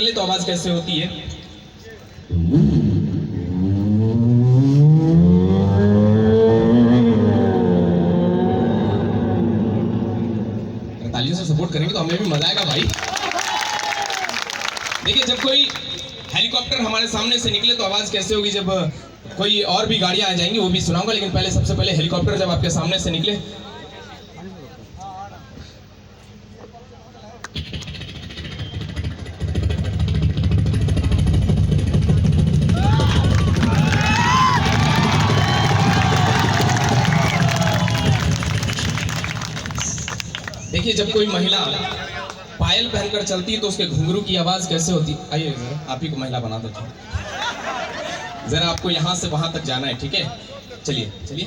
निकले तो आवाज कैसे होती है। तालियों से सपोर्ट करेंगे तो हमें भी मजा आएगा भाई। देखिए, जब कोई हेलीकॉप्टर हमारे सामने से निकले तो आवाज कैसे होगी। जब कोई और भी गाड़ियां आ जाएंगी वो भी सुनाऊंगा, लेकिन पहले सबसे पहले हेलीकॉप्टर जब आपके सामने से निकले। देखिए, जब कोई महिला पायल पहनकर चलती है तो उसके घुंघरू की आवाज कैसे होती है। आइए जरा, आप ही को महिला बना देता हूं। जरा आपको यहां से वहां तक जाना है, ठीक है। चलिए चलिए।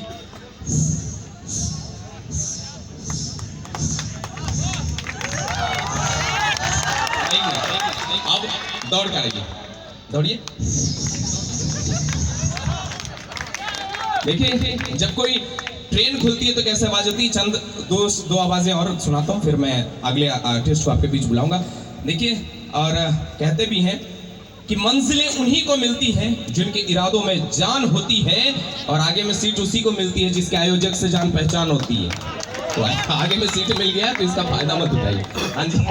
अब दौड़ कर आइए, दौड़िए। देखिए, जब कोई ट्रेन खुलती है तो कैसे आवाज होती है। चंद दो आवाजें और सुनाता हूँ, फिर मैं अगले आर्टिस्ट को आपके बीच बुलाऊंगा। देखिए, और कहते भी हैं कि मंजिलें उन्हीं को मिलती हैं जिनके इरादों में जान होती है, और आगे में सीट उसी को मिलती है जिसके आयोजक से जान पहचान होती है। तो आगे में सीट मिल गया तो इसका फायदा मत उठाइए। हाँ जी।